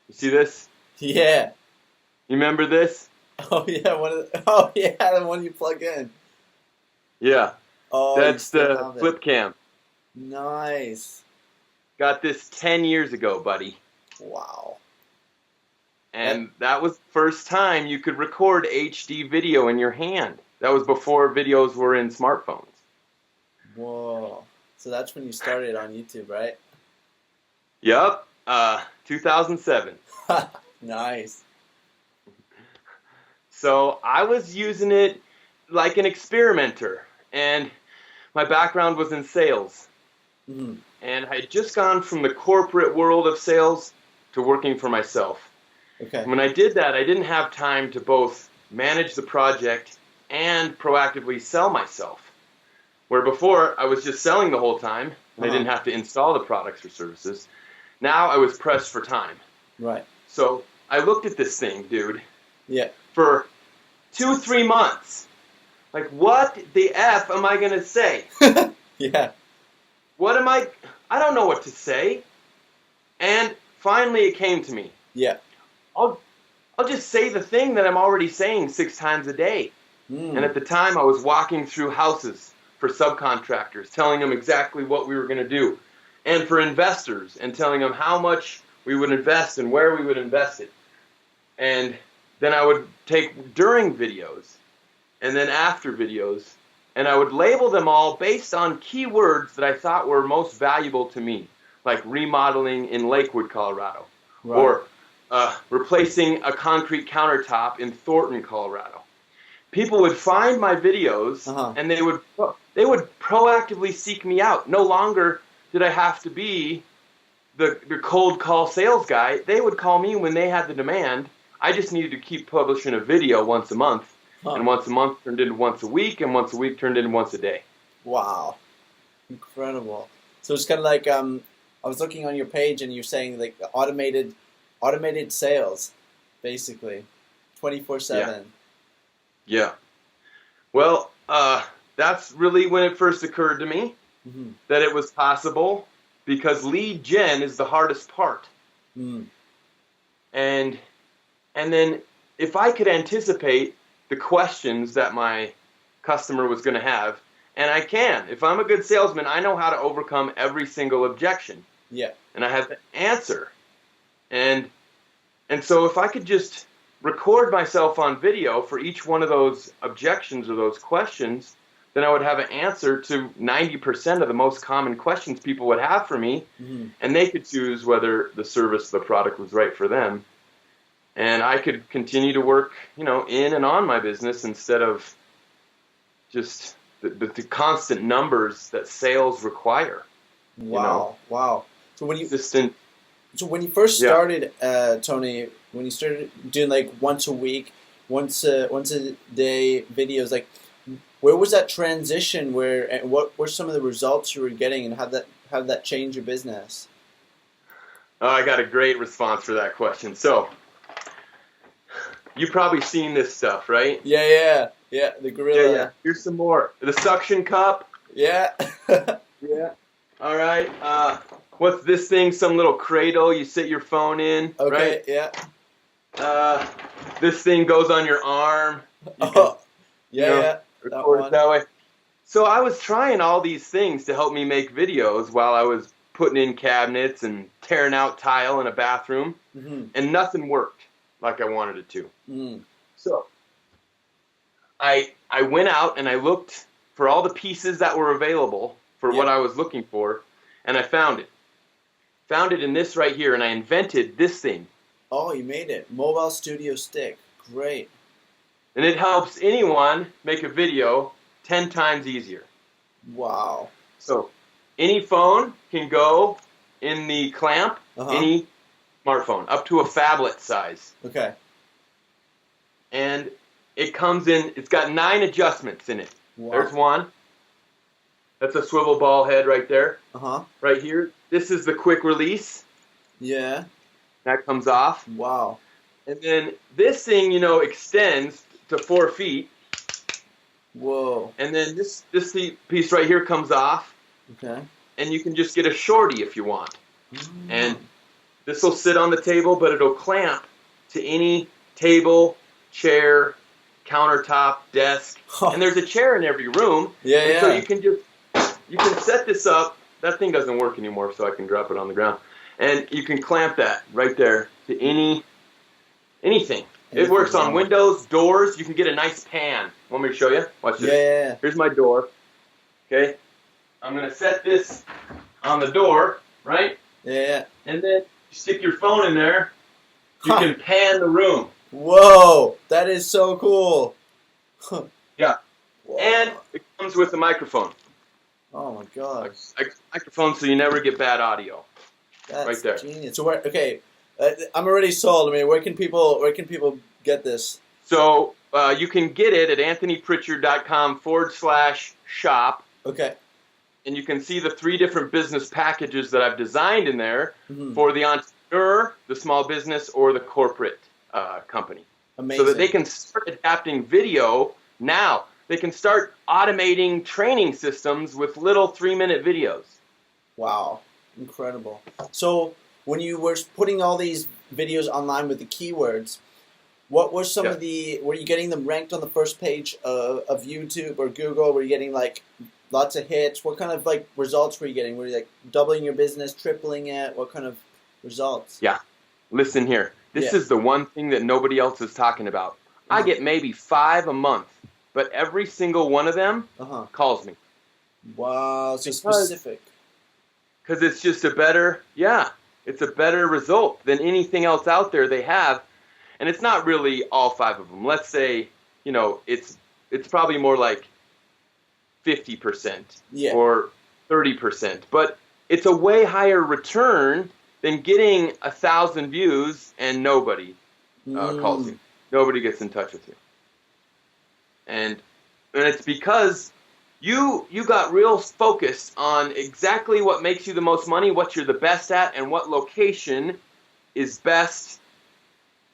You see this? Yeah. You remember this? Oh yeah, oh yeah, the one you plug in. Yeah, Oh, you that's still the have it. flip cam. Nice. Got this 10 years ago, buddy. Wow. That And that was the first time you could record HD video in your hand. That was before videos were in smartphones. whoa. So that's when you started on YouTube, right? Yup, 2007. Nice. So I was using it like an experimenter, and my background was in sales. Mhm. And I had just gone from the corporate world of sales to working for myself. Okay. And when I did that, I didn't have time to both manage the project and proactively sell myself. Where before, I was just selling the whole time, and I Uh-huh. didn't have to install the products or services. Now I was pressed for time. Right. So I looked at this thing, dude, Yeah. for 2, 3 months. Like, what the F am I going to say? Yeah. What am I don't know what to say. And finally it came to me. Yeah. I'll, I'll just say the thing that I'm already saying 6 times a day. And Mm. at the time I was walking through houses for subcontractors, telling them exactly what we were going to do. And for investors, and telling them how much we would invest and where we would invest it. And then I would take during videos and then after videos, and I would label them all based on keywords that I thought were most valuable to me, like remodeling in Lakewood, Colorado, Right. or replacing a concrete countertop in Thornton, Colorado. People would find my videos, Uh-huh. and they would proactively seek me out. No longer did I have to be the cold call sales guy. They would call me when they had the demand. I just needed to keep publishing a video once a month. Huh. And once a month turned into once a week, and once a week turned into once a day. Wow. Incredible. So it's kind of like I was looking on your page and you're saying like automated sales, basically, 24/7. Yeah. Well, that's really when it first occurred to me Mm-hmm. that it was possible, because lead gen is the hardest part. Mm. And then if I could anticipate the questions that my customer was going to have, and I can. If I'm a good salesman, I know how to overcome every single objection. Yeah. And I have the answer. And so if I could just record myself on video for each one of those objections or those questions, then I would have an answer to 90% of the most common questions people would have for me, Mm-hmm. and they could choose whether the service, the product was right for them. And I could continue to work, in and on my business instead of just the constant numbers that sales require. Wow. Wow. So when you Consistent. so when you first Yeah. started, Tony, when you started doing like once a week, once a day videos, like where was that transition? Where and what were some of the results you were getting, and how did that change your business? Oh, I got a great response for that question. So, you've probably seen this stuff, right? Yeah. The gorilla. Yeah. Here's some more. The suction cup. Yeah. Yeah. All right. What's this thing? Some little cradle you sit your phone in, Okay. right? Yeah. This thing goes on your arm. You can, Oh. Yeah. That record it one. that way. So I was trying all these things to help me make videos while I was putting in cabinets and tearing out tile in a bathroom, Mm-hmm. and nothing worked like I wanted it to. Mm. So I went out and I looked for all the pieces that were available for what Yeah. I was looking for, and I found it. Found it in this right here, and I invented this thing. Oh, you made it. Mobile Studio Stick. Great. And it helps anyone make a video 10 times easier. Wow. So any phone can go in the clamp, Uh-huh. any smartphone, up to a phablet size. Okay. And it comes in, it's got 9 adjustments in it. Wow. There's one. That's a swivel ball head right there. Uh-huh. Right here. This is the quick release. Yeah. That comes off. Wow. And then this thing, extends to 4 feet. Whoa. And then this piece right here comes off. Okay. And you can just get a shorty if you want. Mm. And This will sit on the table, but it'll clamp to any table, chair, countertop, desk. And there's a chair in every room. Yeah. So you can set this up. That thing doesn't work anymore, so I can drop it on the ground. And you can clamp that right there to anything. It works on windows, doors. You can get a nice pan. Want me to show you? Watch this. Yeah. Here's my door. Okay. I'm going to set this on the door, right? Yeah. And then you stick your phone in there. You can pan the room. Whoa, that is so cool. Yeah. Whoa. And it comes with a microphone. Oh my gosh. A microphone so you never get bad audio. That's right there. Genius. So I'm already sold. I mean, where can people get this? So you can get it at anthonyprichard.com/shop. Okay. And you can see the 3 different business packages that I've designed in there for the entrepreneur, the small business, or the corporate company. Amazing. So that they can start adapting video now. They can start automating training systems with little 3-minute videos. Wow. Incredible. So when you were putting all these videos online with the keywords, what were some of were you getting them ranked on the first page of YouTube or Google? Were you getting like lots of hits? What kind of like results were you getting? Were you like doubling your business, tripling it? What kind of results? Yeah. Listen here. This is the one thing that nobody else is talking about. I get maybe 5 a month, but every single one of them calls me. Wow, so specific. Because it's just it's a better result than anything else out there they have. And it's not really all 5 of them. Let's say, it's probably more like 50% or 30%. But it's a way higher return than getting 1,000 views and nobody calls you. Nobody gets in touch with you. And it's because you got real focused on exactly what makes you the most money, what you're the best at, and what location is best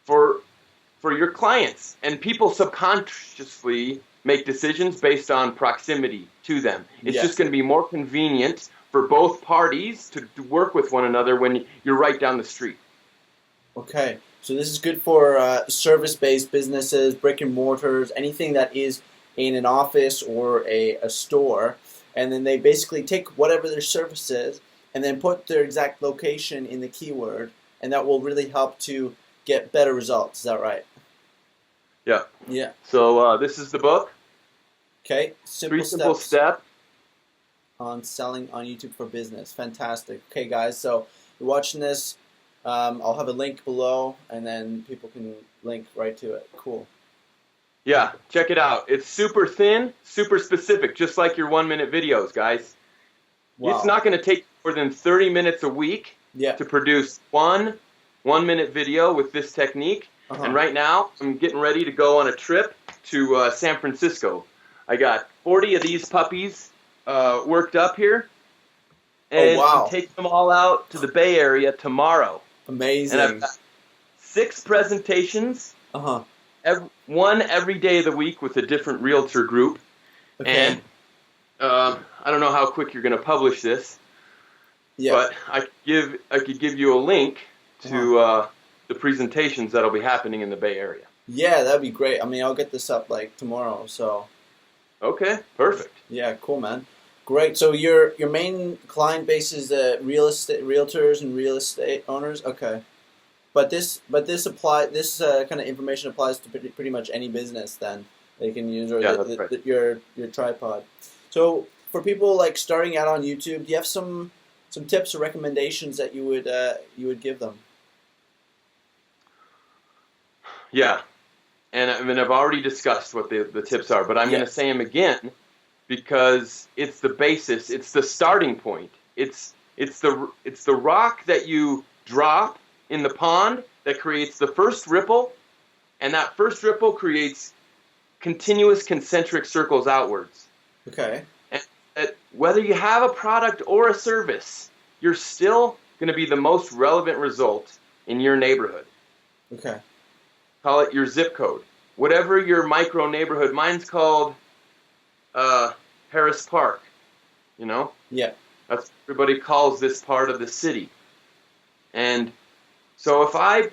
for your clients. And people subconsciously make decisions based on proximity to them. It's just going to be more convenient for both parties to work with one another when you're right down the street. Okay, so this is good for service-based businesses, brick and mortars, anything that is in an office or a store, and then they basically take whatever their service is and then put their exact location in the keyword, and that will really help to get better results. Is that right? Yeah. Yeah. So this is the book. Okay. 3 simple steps on selling on YouTube for business. Fantastic. Okay, guys. So you're watching this. I'll have a link below, and then people can link right to it. Cool. Yeah, check it out. It's super thin, super specific, just like your 1-minute videos, guys. Wow. It's not going to take more than 30 minutes a week to produce one 1-minute video with this technique. And right now, I'm getting ready to go on a trip to San Francisco. I got 40 of these puppies worked up here. And I'm taking them all out to the Bay Area tomorrow. Amazing. And I've got 6 presentations. One every day of the week with a different realtor group. Okay. And I don't know how quick you're going to publish this. But I could give you a link to the presentations that'll be happening in the Bay Area. Yeah, that'd be great. I mean, I'll get this up like tomorrow. So. Okay, perfect. Yeah, cool, man. Great. So your main client base is real estate realtors and real estate owners. Okay. But this kind of information applies to pretty much any business. Then they can use your tripod. So for people like starting out on YouTube, do you have some tips or recommendations that you would give them? Yeah, and I mean I've already discussed what the tips are, but I'm going to say them again because it's the basis. It's the starting point. It's the rock that you drop in the pond that creates the first ripple, and that first ripple creates continuous concentric circles outwards. Okay. And whether you have a product or a service, you're still going to be the most relevant result in your neighborhood. Okay. Call it your zip code. Whatever your micro neighborhood. Mine's called Harris Park. Yeah. That's what everybody calls this part of the city. And So if I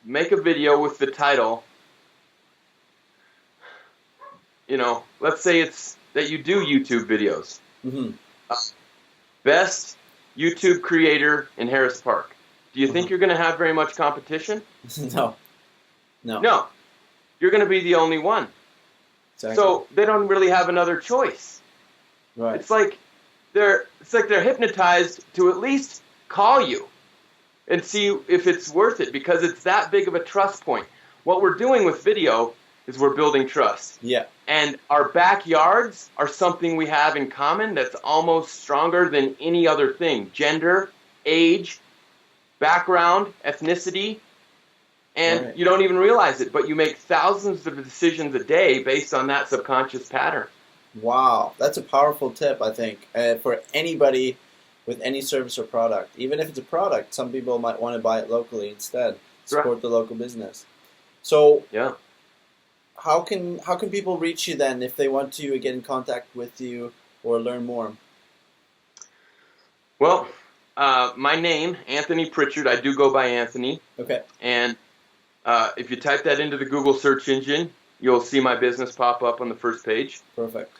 make a video with the title, let's say it's that you do YouTube videos. Mm-hmm. Best YouTube creator in Harris Park. Do you think you're going to have very much competition? No. No. You're going to be the only one. Exactly. So they don't really have another choice. Right. It's like they're hypnotized to at least call you and see if it's worth it, because it's that big of a trust point. What we're doing with video is we're building trust. Yeah. And our backyards are something we have in common that's almost stronger than any other thing. Gender, age, background, ethnicity, and you don't even realize it, but you make thousands of decisions a day based on that subconscious pattern. Wow, that's a powerful tip, I think, for anybody with any service or product. Even if it's a product, some people might want to buy it locally instead. Support the local business. So, yeah. How can people reach you then if they want to get in contact with you or learn more? Well, my name, Anthony Prichard. I do go by Anthony. Okay. And if you type that into the Google search engine, you'll see my business pop up on the first page. Perfect.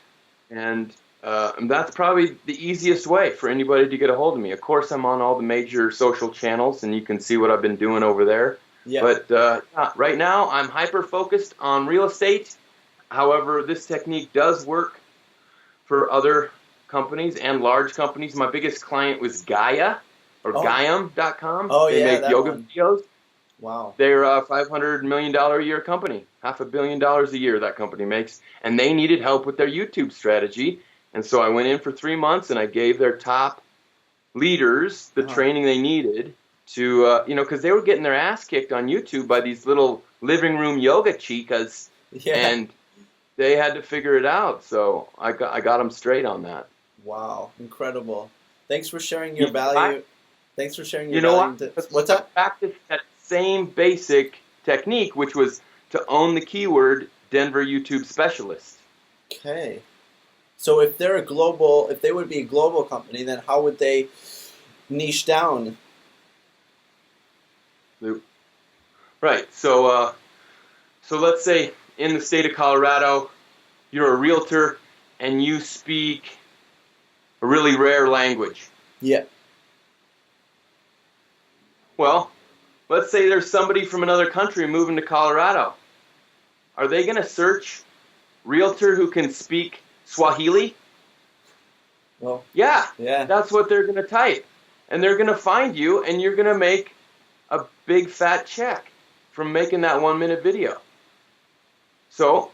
And that's probably the easiest way for anybody to get a hold of me. Of course, I'm on all the major social channels, and you can see what I've been doing over there. Yeah. But right now, I'm hyper-focused on real estate. However, this technique does work for other companies and large companies. My biggest client was Gaia, or Gaiam.com. Oh, they make yoga one. videos. Wow. They're a $500 million a year company. $500 million a year that company makes. And they needed help with their YouTube strategy. And so I went in for 3 months, and I gave their top leaders the training they needed to, because they were getting their ass kicked on YouTube by these little living room yoga chicas, and they had to figure it out. So I got them straight on that. Wow, incredible! Thanks for sharing your value. Thanks for sharing your value. What's that? I practiced that same basic technique, which was to own the keyword Denver YouTube specialist. Okay, so if they would be a global company, then how would they niche down? Right. So let's say in the state of Colorado, you're a realtor and you speak a really rare language. Yeah. Well, let's say there's somebody from another country moving to Colorado. Are they going to search realtor who can speak Swahili? Well, yeah. Yeah. That's what they're going to type. And they're going to find you, and you're going to make a big fat check from making that 1-minute video. So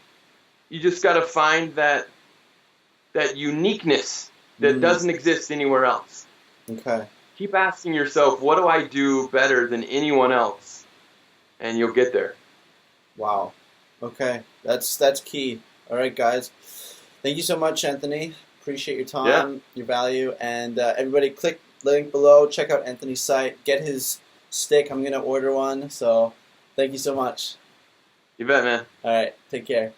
you just got to find that uniqueness that doesn't exist anywhere else. Okay. Keep asking yourself, what do I do better than anyone else? And you'll get there. Wow. Okay. That's key. All right, guys. Thank you so much, Anthony. Appreciate your time, your value, and everybody click the link below. Check out Anthony's site. Get his stick. I'm going to order one. So thank you so much. You bet, man. All right. Take care.